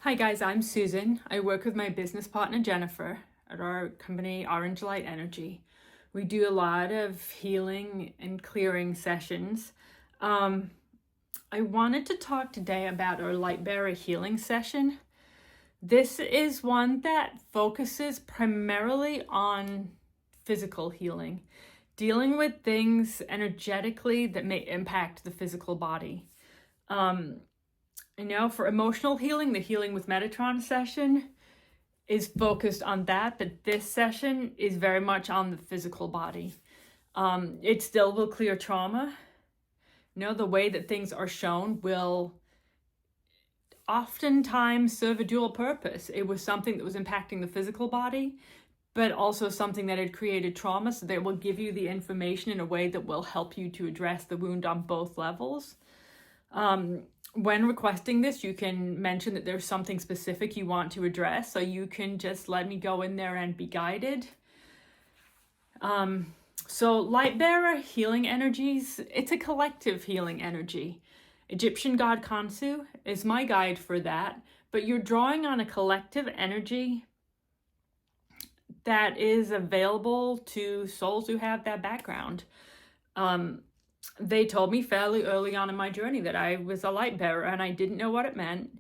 Hi guys, I'm Susan. I work with my business partner Jennifer at our company Orange Light Energy. We do a lot of healing and clearing sessions. I wanted to talk today about our Lightbearer Healing session. This is one that focuses primarily on physical healing, dealing with things energetically that may impact the physical body. For emotional healing, the Healing with Metatron session is focused on that, but this session is very much on the physical body. It still will clear trauma. The way that things are shown will oftentimes serve a dual purpose. It was something that was impacting the physical body, but also something that had created trauma, so they will give you the information in a way that will help you to address the wound on both levels. When requesting this, you can mention that there's something specific you want to address, so you can just let me go in there and be guided. So Lightbearer Healing Energies, it's a collective healing energy. Egyptian god Khonsu is my guide for that, but you're drawing on a collective energy that is available to souls who have that background. They told me fairly early on in my journey that I was a light bearer and I didn't know what it meant.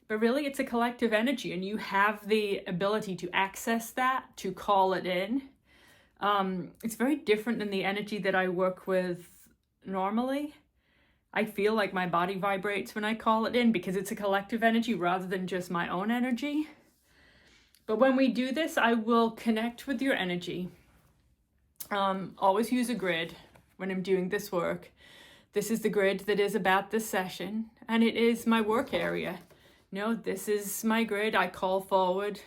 But really, it's a collective energy and you have the ability to access that, to call it in. It's very different than the energy that I work with normally. I feel like my body vibrates when I call it in because it's a collective energy rather than just my own energy. But when we do this, I will connect with your energy. Always use a grid when I'm doing this work. This is the grid that is about this session, and it is my work area. This is my grid. I call forward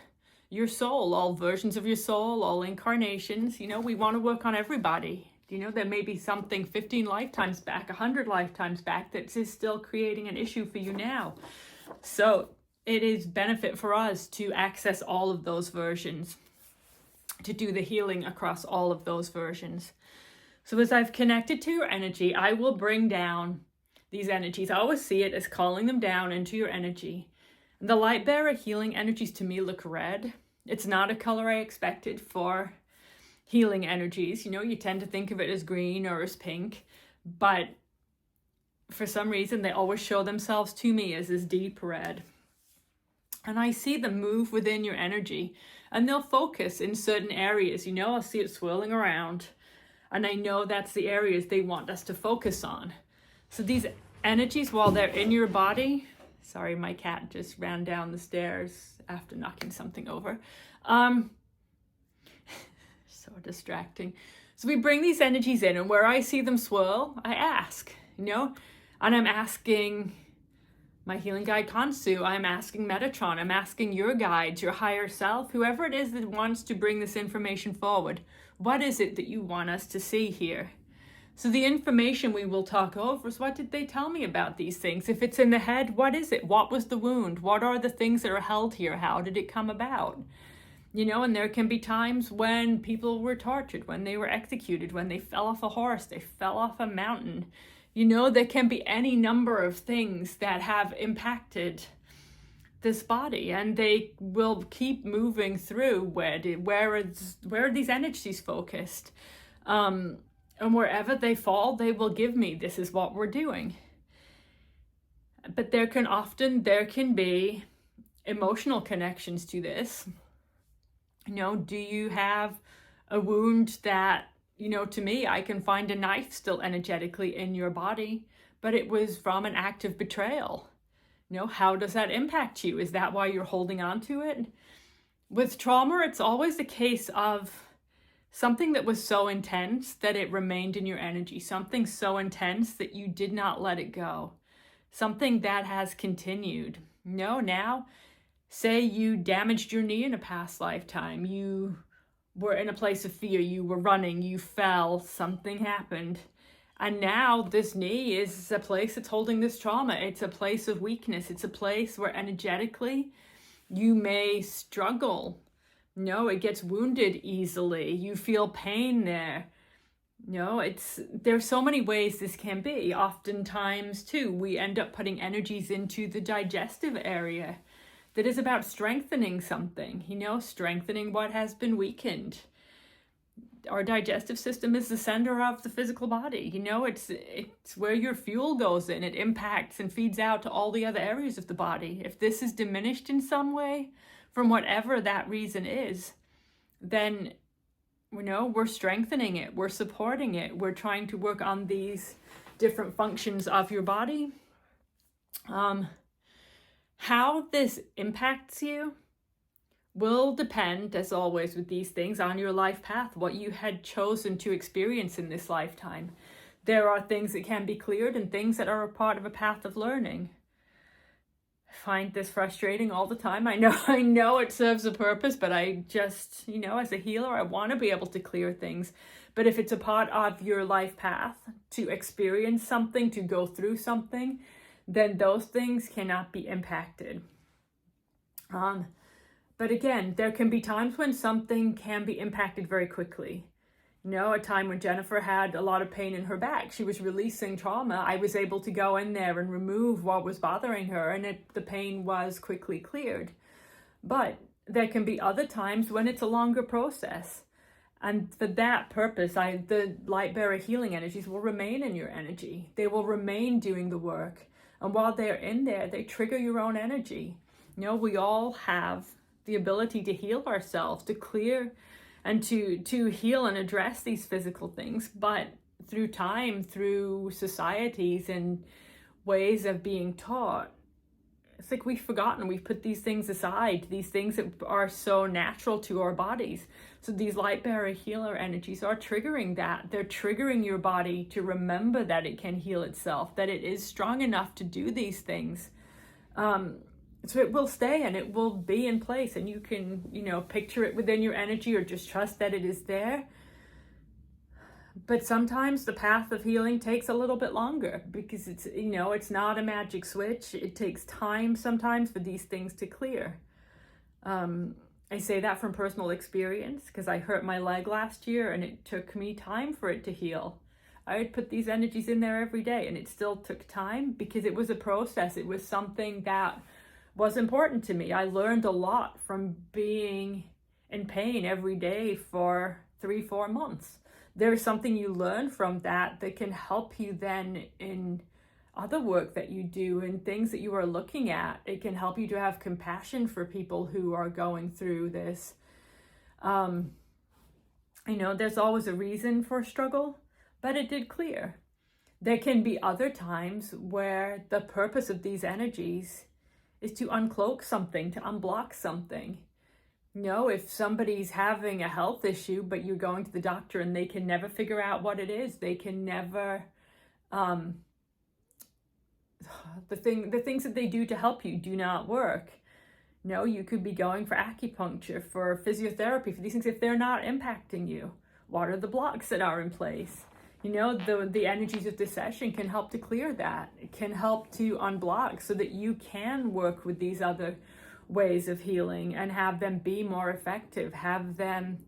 your soul, all versions of your soul, all incarnations. We want to work on everybody. There may be something 15 lifetimes back, 100 lifetimes back that is still creating an issue for you now. So it is benefit for us to access all of those versions, to do the healing across all of those versions. So as I've connected to your energy, I will bring down these energies. I always see it as calling them down into your energy. And the Lightbearer Healing energies to me look red. It's not a color I expected for healing energies. You tend to think of it as green or as pink, but for some reason they always show themselves to me as this deep red. And I see them move within your energy and they'll focus in certain areas. I'll see it swirling around. And I know that's the areas they want us to focus on. So these energies, while they're in your body, sorry, my cat just ran down the stairs after knocking something over. So distracting. So we bring these energies in, and where I see them swirl, I ask, and I'm asking my healing guide Khonsu, I'm asking Metatron, I'm asking your guides, your higher self, whoever it is that wants to bring this information forward. What is it that you want us to see here? So the information we will talk over is, what did they tell me about these things? If it's in the head, what is it? What was the wound? What are the things that are held here? How did it come about? And there can be times when people were tortured, when they were executed, when they fell off a horse, they fell off a mountain. There can be any number of things that have impacted this body, and they will keep moving through where are these energies focused, and wherever they fall, they will give me, this is what we're doing. But there can be emotional connections to this. Do you have a wound that, to me, I can find a knife still energetically in your body, but it was from an act of betrayal. How does that impact you? Is that why you're holding on to it? With trauma, it's always a case of something that was so intense that it remained in your energy, something so intense that you did not let it go, something that has continued. Now, say you damaged your knee in a past lifetime, you were in a place of fear, you were running, you fell, something happened. And now this knee is a place that's holding this trauma. It's a place of weakness. It's a place where energetically you may struggle. It gets wounded easily. You feel pain there. There's so many ways this can be. Oftentimes too, we end up putting energies into the digestive area that is about strengthening something, strengthening what has been weakened. Our digestive system is the center of the physical body. It's where your fuel goes in. It impacts and feeds out to all the other areas of the body. If this is diminished in some way, from whatever that reason is, then we're strengthening it, we're supporting it, we're trying to work on these different functions of your body. How this impacts you will depend, as always with these things, on your life path, what you had chosen to experience in this lifetime. There are things that can be cleared and things that are a part of a path of learning. I find this frustrating all the time. I know it serves a purpose, but I just, as a healer, I want to be able to clear things. But if it's a part of your life path to experience something, to go through something, then those things cannot be impacted. But again, there can be times when something can be impacted very quickly. A time when Jennifer had a lot of pain in her back. She was releasing trauma. I was able to go in there and remove what was bothering her, and the pain was quickly cleared. But there can be other times when it's a longer process. And for that purpose, the Lightbearer Healing energies will remain in your energy. They will remain doing the work. And while they're in there, they trigger your own energy. We all have the ability to heal ourselves, to clear and to heal and address these physical things. But through time, through societies and ways of being taught, it's like we've forgotten, we've put these things aside, these things that are so natural to our bodies. So these Lightbearer healer energies are triggering that. They're triggering your body to remember that it can heal itself, that it is strong enough to do these things. So it will stay and it will be in place, and you can, picture it within your energy or just trust that it is there. But sometimes the path of healing takes a little bit longer because it's not a magic switch. It takes time sometimes for these things to clear. I say that from personal experience because I hurt my leg last year and it took me time for it to heal. I would put these energies in there every day and it still took time because it was a process. It was something that was important to me. I learned a lot from being in pain every day for 3-4 months. There's something you learn from that can help you then in other work that you do and things that you are looking at. It can help you to have compassion for people who are going through this. There's always a reason for struggle, but it did clear. There can be other times where the purpose of these energies is to uncloak something, to unblock something. If somebody's having a health issue, but you're going to the doctor and they can never figure out what it is, they can never, the things that they do to help you do not work. You could be going for acupuncture, for physiotherapy, for these things. If they're not impacting you, what are the blocks that are in place? The energies of this session can help to clear that. It can help to unblock so that you can work with these other ways of healing and have them be more effective, have them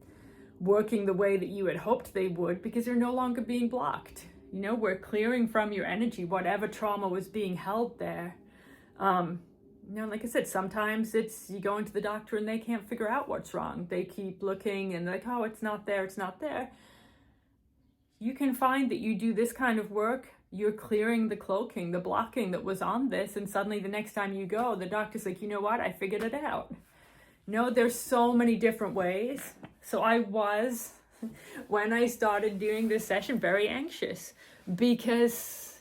working the way that you had hoped they would because they're no longer being blocked. We're clearing from your energy whatever trauma was being held there. Like I said, sometimes it's you go into the doctor and they can't figure out what's wrong. They keep looking and they're like, oh, it's not there, it's not there. You can find that you do this kind of work, you're clearing the cloaking, the blocking that was on this, and suddenly the next time you go, the doctor's like, you know what, I figured it out. There's so many different ways. So I was, when I started doing this session, very anxious because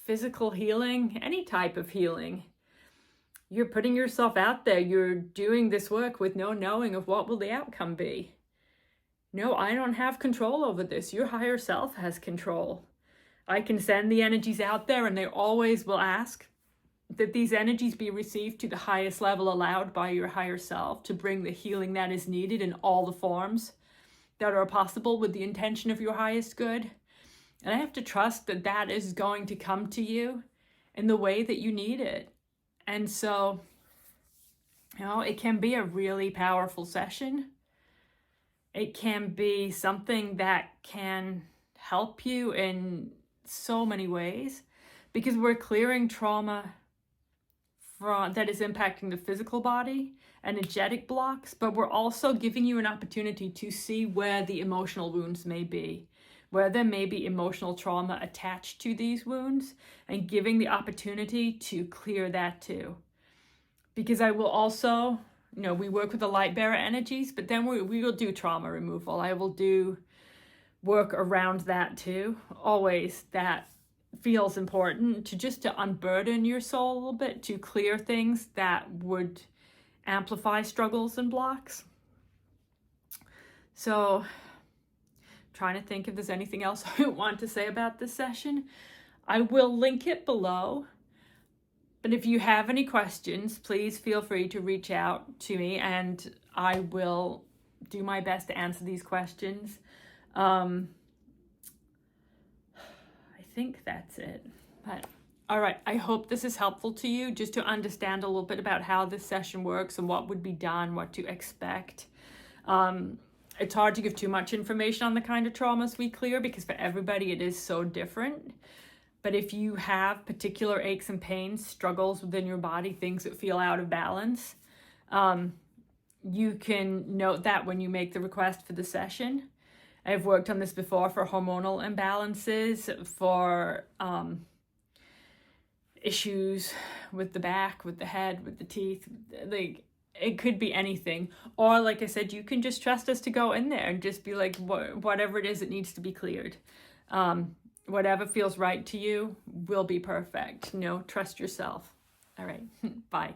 physical healing, any type of healing, you're putting yourself out there, you're doing this work with no knowing of what will the outcome be. No, I don't have control over this. Your higher self has control. I can send the energies out there and they always will ask that these energies be received to the highest level allowed by your higher self to bring the healing that is needed in all the forms that are possible with the intention of your highest good. And I have to trust that that is going to come to you in the way that you need it. And so, it can be a really powerful session. It can be something that can help you in so many ways because we're clearing trauma that is impacting the physical body, energetic blocks, but we're also giving you an opportunity to see where the emotional wounds may be, where there may be emotional trauma attached to these wounds, and giving the opportunity to clear that too. Because I will also, we work with the Lightbearer energies, but then we will do trauma removal. I will do work around that too. Always that feels important to unburden your soul a little bit, to clear things that would amplify struggles and blocks. So trying to think if there's anything else I want to say about this session. I will link it below. But if you have any questions, please feel free to reach out to me and I will do my best to answer these questions. I think that's it. But all right, I hope this is helpful to you, just to understand a little bit about how this session works and what would be done, what to expect. It's hard to give too much information on the kind of traumas we clear because for everybody it is so different. But if you have particular aches and pains, struggles within your body, things that feel out of balance, you can note that when you make the request for the session. I've worked on this before for hormonal imbalances, for issues with the back, with the head, with the teeth. Like, it could be anything. Or like I said, you can just trust us to go in there and just be like, whatever it is that needs to be cleared. Whatever feels right to you will be perfect. Trust yourself. All right. Bye.